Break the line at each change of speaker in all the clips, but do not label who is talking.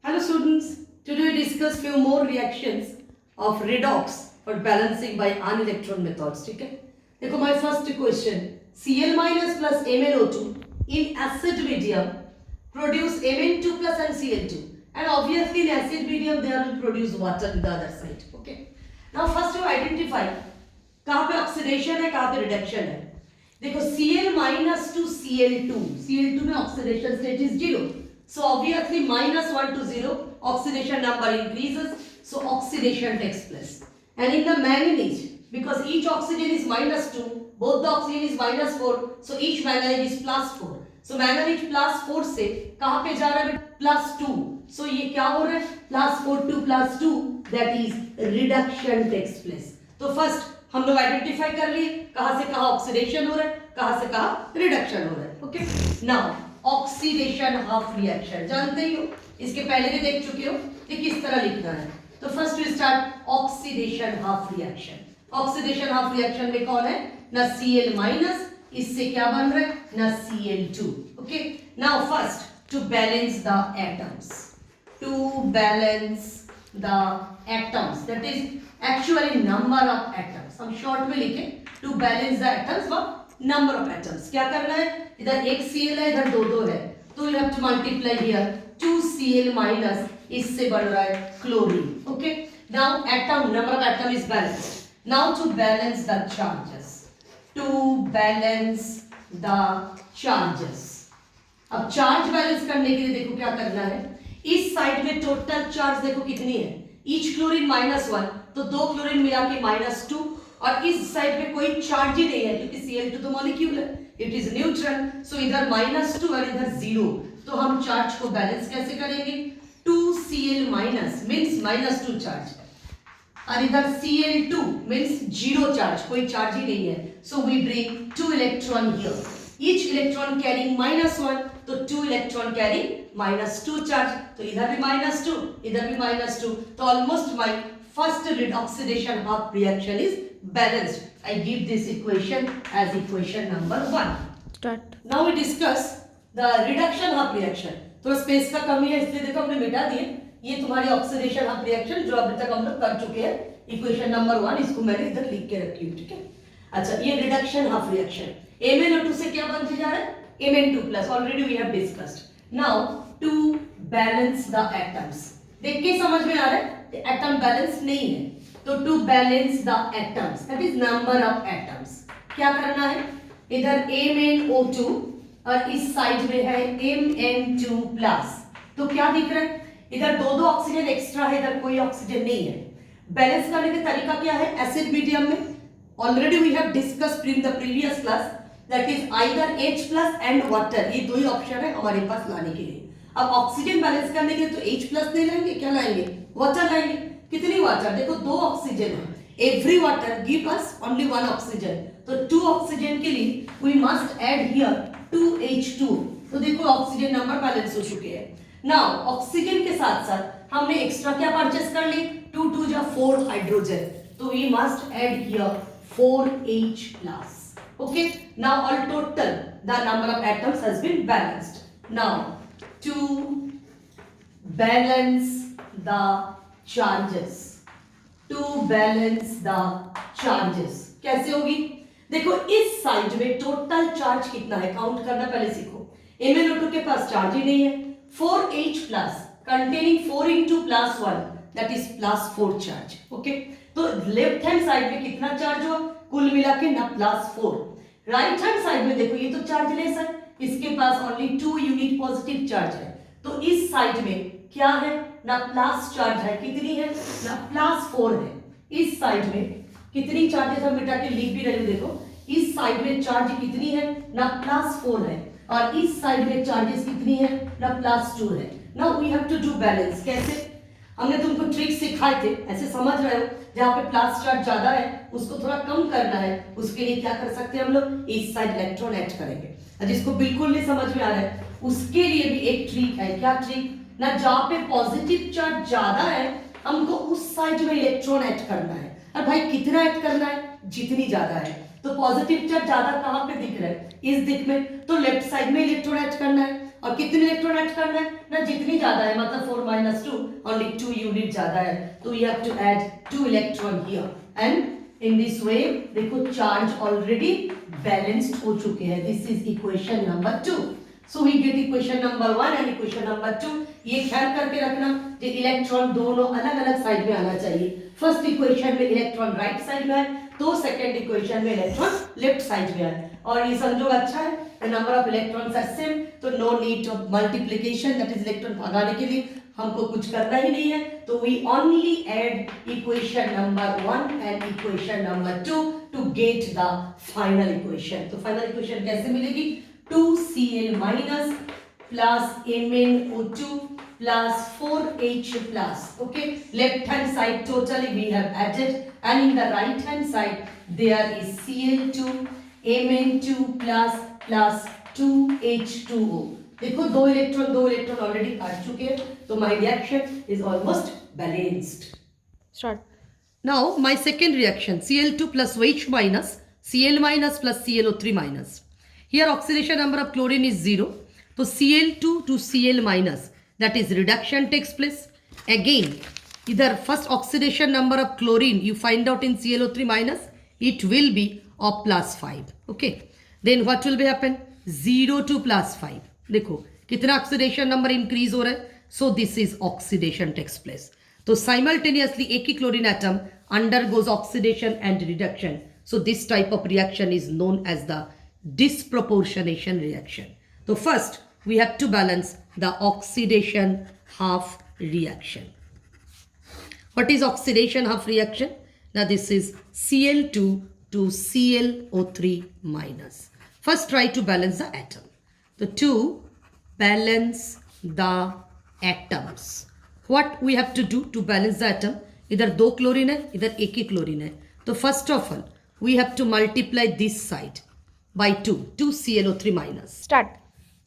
Hello students, today we discuss few more reactions of redox for balancing by unelectron methods. ठीक है, देखो my first question, Cl minus plus MnO2 in acid medium produce Mn2 plus and Cl2, and obviously in acid medium they will produce water on the other side. Okay, now first you identify कहाँ पे oxidation है, कहाँ पे reduction है. देखो Cl minus to Cl2 में oxidation state is 0. So obviously -1 to 0, oxidation number increases, so oxidation takes place. And in the manganese, because each oxygen is -2, both the oxygen is -4, so each manganese is +4. So manganese +4 से कहाँ पे जा रहा है? +2. So ये क्या हो रहा है? +4 to +2, that is reduction takes place. तो first हम लोग आइडेंटिफाई कर लिए कहाँ से कहाँ ऑक्सीडेशन हो रहा है, कहाँ से कहाँ रिडक्शन हो रहा है. Okay, now oxidation half reaction जानते ही हो, इसके पहले भी देख चुके हो कि किस तरह लिखना है. तो first we start oxidation half reaction. Oxidation half reaction में कौन है? ना Cl माइनस, इससे क्या बन रहा है? ना Cl2. Okay, now first to balance the atoms, that is actually number of atoms. हम शॉर्ट में लिखे टू बैलेंस द एटम्स व नंबर ऑफ एटम्स. क्या करना है? इधर एक Cl है, इधर दो है, तो you have to multiply here 2Cl minus, इससे बढ़ रहा है chlorine. Okay, now atom number of atom is balanced. Now to balance the charges, अब चार्ज बैलेंस करने के लिए देखो क्या करना है. इस साइड में टोटल चार्ज देखो कितनी है, ईच क्लोरीन -1, तो दो क्लोरीन मिला के -2, और इस साइड पे कोई चार्ज ही नहीं है क्योंकि Cl2 तो मॉलिक्यूल है, इट इज न्यूट्रल. सो इधर -2 और इधर 0, तो हम चार्ज को बैलेंस कैसे करेंगे? 2Cl माइनस मींस -2 चार्ज, और इधर Cl2 मींस 0 चार्ज, कोई चार्ज ही नहीं है. So we bring 2 electron here, each electron carrying -1, तो 2 इलेक्ट्रॉन कैरिंग -2 चार्ज, तो इधर भी -2, इधर भी -2, तो almost my first oxidation half reaction is balanced. I give this equation as equation number 1.
Start.
Now we discuss the reduction half reaction. तो space का कमी है इसलिए देखो हमने मिटा दिए. ये तुम्हारी ऑक्सीडेशन हाफ रिएक्शन जो अभी तक हम लोग कर चुके हैं, इक्वेशन नंबर 1, इसको मैंने इधर लिख के रखी हूँ. ठीक है, अच्छा ये रिडक्शन हाफ रिएक्शन MnO2 से क्या बनते जा रहा है? Mn2+, already we have discussed. Now to balance the atoms, देख के समझ में आ रहा है एटम बैलेंस नहीं है, तो to balance the atoms, that is number of atoms, क्या करना है? इधर MnO2 और इस साइड में है Mn2+, तो क्या दिख रहा है? इधर दो ऑक्सीजन एक्स्ट्रा है, इधर कोई ऑक्सीजन नहीं है. बैलेंस करने का तरीका क्या है? एसिड मीडियम में already we have discussed in the previous class, that is either H+ and water, ये दो ही ऑप्शन है हमारे पास लाने के लिए. अब ऑक्सीजन बैलेंस करने के लिए तो H+ नहीं लाएंगे, क्या लाएंगे? वाटर लाएंगे. कितनी वाटर? देखो 2 ऑक्सीजन है, every water give us only 1 oxygen, तो 2 ऑक्सीजन के लिए we must add here 2H2. तो देखो ऑक्सीजन नंबर बैलेंस हो चुके हैं. नाउ ऑक्सीजन के साथ साथ हमने एक्स्ट्रा क्या परचेस कर ली? 2 2 जा 4 हाइड्रोजन, तो we must add here 4H+. Okay, now all total the number of atoms has been balanced. Now to balance the charges, कैसे होगी? देखो इस साइड में टोटल चार्ज कितना है काउंट करना पहले सीखो. MnO2 के पास चार्ज ही नहीं है. 4H+ containing 4 into +1, that is +4 charge. Okay, तो लेफ्ट हैंड साइड में कितना चार्ज हुआ कुल मिला के? ना +4. राइट हैंड साइड में देखो ये तो चार्जलेस है, इसके पास ओनली 2 यूनिट पॉजिटिव चार्ज है, तो इस साइड में क्या है? ना प्लस चार्ज है, कितनी है? ना +4 है. इस साइड में कितनी चार्जेस हम मिटा के लिख भी रहे हो, देखो इस साइड में चार्ज कितनी है? ना +4 है, और इस साइड में चार्जेस कितनी है? ना +2 है. Now we have to do balance. कैसे? हमने तुमको ट्रिक सिखाए थे, ऐसे समझ रहे हो, जहाँ पे प्लस चार्ज ज्यादा है उसको थोड़ा कम करना है, उसके लिए क्या कर सकते हैं हम लोग? इस साइड इलेक्ट्रॉन ऐड करेंगे. जिसको बिल्कुल नहीं समझ में आ रहा है उसके लिए भी एक ट्रिक है. क्या ट्रिक? ना जहाँ पे पॉजिटिव चार्ज ज्यादा है हमको उस साइड में इलेक्ट्रॉन ऐड करना है. और भाई कितना ऐड करना है? जितनी ज्यादा है. तो पॉजिटिव चार्ज ज्यादा कहाँ पे दिख रहा है? इस दिख में, तो लेफ्ट साइड में इलेक्ट्रॉन ऐड करना है, और कितने इलेक्ट्रॉन ऐड करना है ना, जितनी ज्यादा है मतलब 4 - 2 ओनली 2 यूनिट ज्यादा है, तो you have to add 2 electron here and in this way देखो चार्ज ऑलरेडी बैलेंस्ड हो चुके हैं. This is equation number 2. So we get equation number 1 and equation number 2. ये ख्याल करके रखना कि इलेक्ट्रॉन दोनों अलग अलग साइड में आना चाहिए. फर्स्ट इक्वेशन में इलेक्ट्रॉन राइट साइड में है, तो सेकंड इक्वेशन में इलेक्ट्रॉन लेफ्ट साइड में है. और ये संयोग अच्छा है, the number of electrons are same, तो no need of multiplication, that is electron भगाने के लिए हमको कुछ करना ही नहीं है. तो we only add equation number 1 and equation number 2 to get the final equation. तो फाइनल इक्वेशन कैसे मिलेगी? 2Cl minus plus MnO2 plus 4H plus. Okay, left hand side totally we have added, and in the right hand side there is Cl2 Mn2 plus 2H2O. देखो दो electron already काट चुके हैं, तो my reaction is almost balanced.
Start.
Now my second reaction, Cl2 plus OH minus Cl minus plus ClO3 minus. Here oxidation number of chlorine is 0. So Cl2 to Cl minus, that is reduction takes place. Again, either first oxidation number of chlorine you find out in ClO3 minus, it will be of +5. Okay. Then what will be happen? 0 to +5. देखो कितना oxidation number increase हो रहा है. So this is oxidation takes place. तो simultaneously एक ही chlorine atom undergoes oxidation and reduction. So this type of reaction is known as the disproportionation reaction. So first we have to balance the oxidation half reaction. What is oxidation half reaction? Now this is Cl2 to ClO3 minus. First try to balance the atom. So to balance the atoms, what we have to do to balance the atom? इधर दो chlorine है, इधर एक ही chlorine है. तो first of all we have to multiply this side by 2 ClO3 minus.
Start.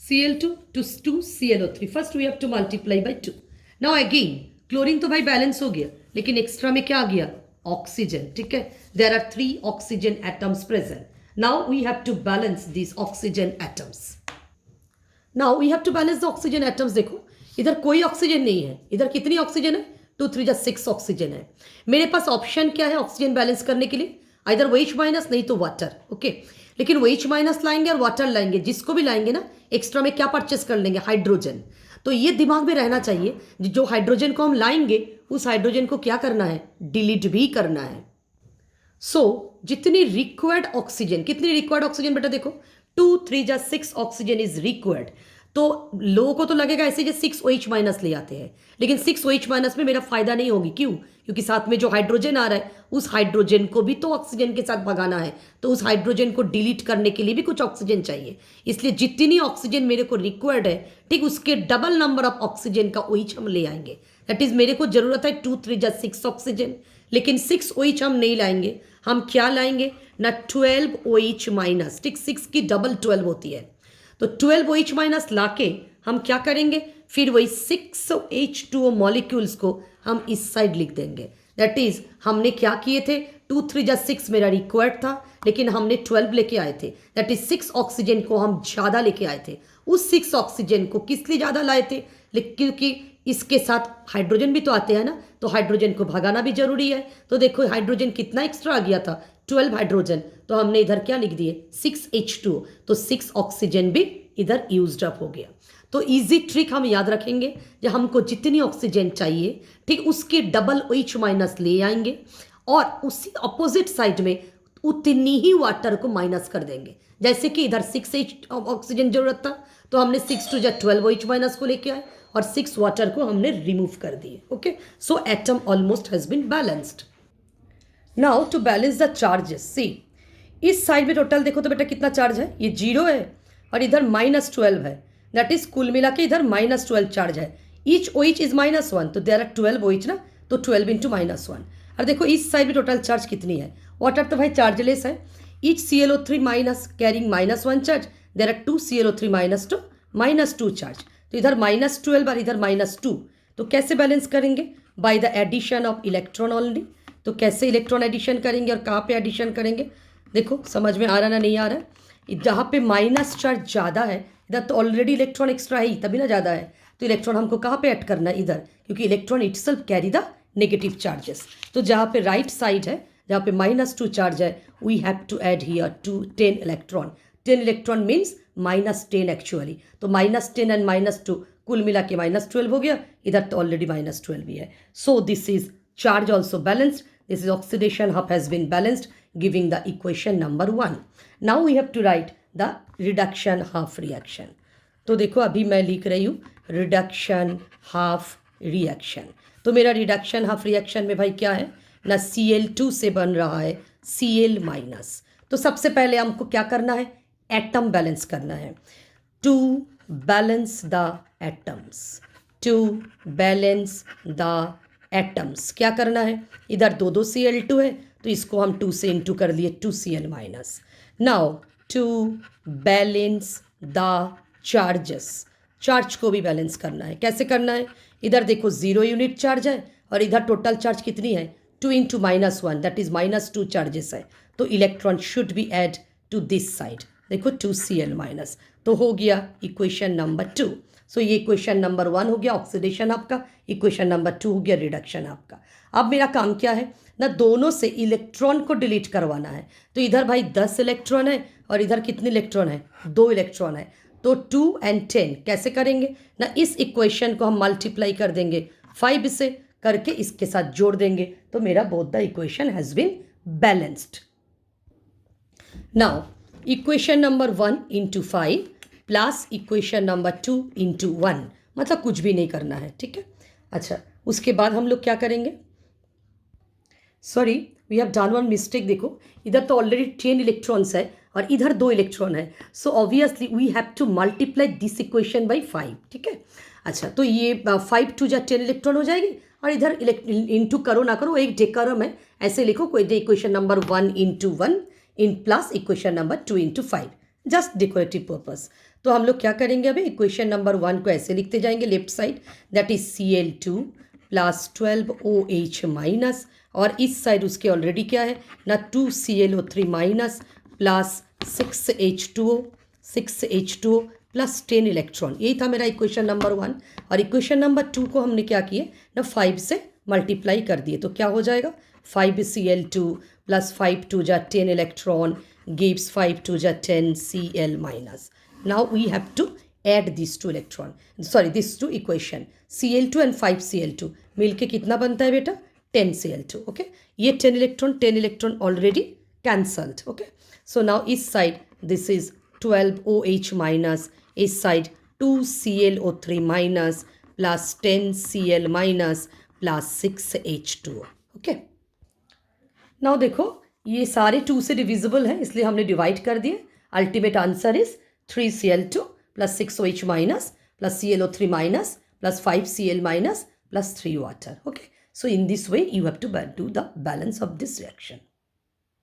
Cl2 to 2 ClO3. First we have to multiply by 2. Now again chlorine तो भाई balance हो गया, लेकिन एक्स्ट्रा में क्या आ गया? ऑक्सीजन. ठीक है, there are 3 oxygen atoms present. Now we have to balance this oxygen atoms. Now we have to balance the oxygen atoms. देखो इधर कोई ऑक्सीजन नहीं है, इधर कितनी ऑक्सीजन है? 2 3 6 ऑक्सीजन है. मेरे पास ऑप्शन क्या है ऑक्सीजन बैलेंस करने के लिए? इधर OH माइनस, नहीं तो वाटर. ओके, लेकिन OH माइनस लाएंगे और वाटर लाएंगे, जिसको भी लाएंगे ना एक्स्ट्रा में क्या परचेस कर लेंगे? हाइड्रोजन. तो ये दिमाग में रहना चाहिए, जो हाइड्रोजन को हम लाएंगे उस हाइड्रोजन को क्या करना है? डिलीट भी करना है. सो जितनी रिक्वायर्ड ऑक्सीजन, कितनी रिक्वायर्ड ऑक्सीजन बेटा? देखो 2 3 6 ऑक्सीजन इज रिक्वायर्ड. तो लोगों को तो लगेगा ऐसे जो 6 OH माइनस ले आते हैं, लेकिन 6 OH माइनस में मेरा फायदा नहीं होगी. क्यों? क्योंकि साथ में जो हाइड्रोजन आ रहा है उस हाइड्रोजन को भी तो ऑक्सीजन के साथ भगाना है, तो उस हाइड्रोजन को डिलीट करने के लिए भी कुछ ऑक्सीजन चाहिए. इसलिए जितनी ऑक्सीजन मेरे को रिक्वायर्ड है, ठीक उसके डबल नंबर ऑफ ऑक्सीजन का OH हम ले आएंगे. दैट इज मेरे को जरूरत है 2 3 6 ऑक्सीजन, लेकिन 6 OH हम नहीं लाएंगे. हम क्या लाएंगे ना? 12 OH माइनस. ठीक, 6 की डबल 12 होती है, तो 12 OH माइनस लाके हम क्या करेंगे? फिर वही 6 H2O मॉलिक्यूल्स को हम इस साइड लिख देंगे. दैट इज हमने क्या किए थे? 2 3 6 मेरा रिक्वायर्ड था, लेकिन हमने 12 लेके आए थे. दैट इज 6 ऑक्सीजन को हम ज़्यादा लेके आए थे. उस 6 ऑक्सीजन को किस लिए ज़्यादा लाए थे? क्योंकि इसके साथ हाइड्रोजन भी तो आते हैं ना, तो हाइड्रोजन को भगाना भी जरूरी है. तो देखो हाइड्रोजन कितना एक्स्ट्रा आ गया था? 12 हाइड्रोजन. तो हमने इधर क्या लिख दिए? 6 H2O. तो 6 ऑक्सीजन भी इधर यूज्ड अप हो गया. तो इजी ट्रिक हम याद रखेंगे, जब हमको जितनी ऑक्सीजन चाहिए ठीक उसके डबल OH माइनस ले आएंगे और उसी अपोजिट साइड में उतनी ही वाटर को माइनस कर देंगे. जैसे कि इधर 6 H ऑक्सीजन जरूरत था, तो हमने 6 2 12 OH माइनस को लेके आए और 6 वाटर को हमने रिमूव कर दिए. Okay, so atom almost has been balanced. Now to balance the charges, see इस साइड में टोटल देखो तो बेटा कितना चार्ज है? ये 0 है और इधर -12 है. दैट इज कुल मिला के इधर -12 चार्ज है. ईच OH इज -1, तो देयर आर 12 OH ना, तो 12 × -1. और देखो इस साइड में टोटल चार्ज कितनी है? वाटर तो भाई चार्जलेस है. Each ClO3 minus carrying -1 charge, there are 2 ClO3 minus to -2 charge. तो इधर -12 और इधर -2. तो कैसे बैलेंस करेंगे? By the addition of electron only. तो कैसे इलेक्ट्रॉन एडिशन करेंगे और कहाँ पे एडिशन करेंगे? देखो समझ में आ रहा ना नहीं आ रहा है? जहाँ पे माइनस चार्ज ज़्यादा है इधर तो ऑलरेडी इलेक्ट्रॉन एक्स्ट्रा है ही, तभी ना ज़्यादा है, तो इलेक्ट्रॉन हमको कहाँ पे ऐड करना है, इधर, क्योंकि electron itself carry the negative charges. तो जहाँ पे राइट साइड है, जहाँ पे -2 चार्ज है, we have to add here 10 electron. 10 electron means -10 actually, तो -10 एंड -2 कुल मिला के -12 हो गया, इधर तो ऑलरेडी -12 ही है। So this is charge also balanced, this is oxidation half has been balanced, giving the equation number 1. Now we have to write the reduction half reaction. तो देखो अभी मैं लिख रही हूँ रिडक्शन हाफ रिएक्शन। तो मेरा रिडक्शन हाफ रिएक्शन में भाई क्या है ना, Cl2 से बन रहा है Cl-। तो सबसे पहले हमको क्या करना है, एटम बैलेंस करना है। To balance the atoms, to balance the atoms क्या करना है, इधर 2 Cl2 है, तो इसको हम 2 से इंटू कर लिए 2Cl-। Now to balance the charges, charge को भी बैलेंस करना है। कैसे करना है, इधर देखो 0 यूनिट चार्ज है और इधर टोटल चार्ज कितनी है 2 × -1 दैट इज -2 चार्जेस है, तो electron should be add to this side, देखो 2Cl-, तो हो गया इक्वेशन नंबर 2। सो ये इक्वेशन नंबर 1 हो गया ऑक्सीडेशन आपका, इक्वेशन नंबर 2 हो गया रिडक्शन आपका। अब मेरा काम क्या है ना, दोनों से इलेक्ट्रॉन को डिलीट करवाना है। तो इधर भाई 10 इलेक्ट्रॉन है और इधर कितने इलेक्ट्रॉन है, 2 इलेक्ट्रॉन है, तो 2 और 10 कैसे करेंगे ना, इस इक्वेशन को हम मल्टीप्लाई कर देंगे 5 से, करके इसके साथ जोड़ देंगे, तो मेरा both the equation has been balanced. Now equation number 1 × 5 plus equation number 2 × 1, मतलब कुछ भी नहीं करना है, ठीक है। अच्छा, उसके बाद हम लोग क्या करेंगे, sorry we have done one mistake. देखो इधर तो ऑलरेडी 10 इलेक्ट्रॉन्स है और इधर 2 इलेक्ट्रॉन है, so obviously we have to multiply this equation by 5, ठीक है। अच्छा, तो ये 5 2 10 इलेक्ट्रॉन हो जाएगी और इधर इंटू करो ना करो, एक डेकोरम है, ऐसे लिखो कोई इक्वेशन नंबर 1 × 1 इन plus equation number 2 × 5, just decorative purpose. तो हम लोग क्या करेंगे, अभी इक्वेशन नंबर 1 को ऐसे लिखते जाएंगे left side, that is Cl2 plus 12OH-, और इस साइड उसके ऑलरेडी क्या है ना 2ClO3- plus 6H2O plus 10 electron, यही था मेरा इक्वेशन नंबर 1। और इक्वेशन नंबर 2 को हमने क्या किए ना 5 से मल्टीप्लाई कर दिए, तो क्या हो जाएगा 5Cl2 प्लस 5 2 जा 10 इलेक्ट्रॉन gives 5 2 जा 10 Cl-। Now we have to add these 2 electron, sorry these 2 equation, Cl2 and 5Cl2 मिलके कितना बनता है बेटा 10Cl2, ओके। ये 10 electron already cancelled, okay. So now इस साइड दिस इज 12OH-, इस side 2ClO3- plus 10Cl- plus 6H2O, okay. Now देखो ये सारे 2 से डिविजिबल है, इसलिए हमने डिवाइड कर दिए। Ultimate answer is 3Cl2 plus 6OH- plus ClO3- plus 5Cl- plus 3 water, okay. So in this way you have to do the balance of this reaction.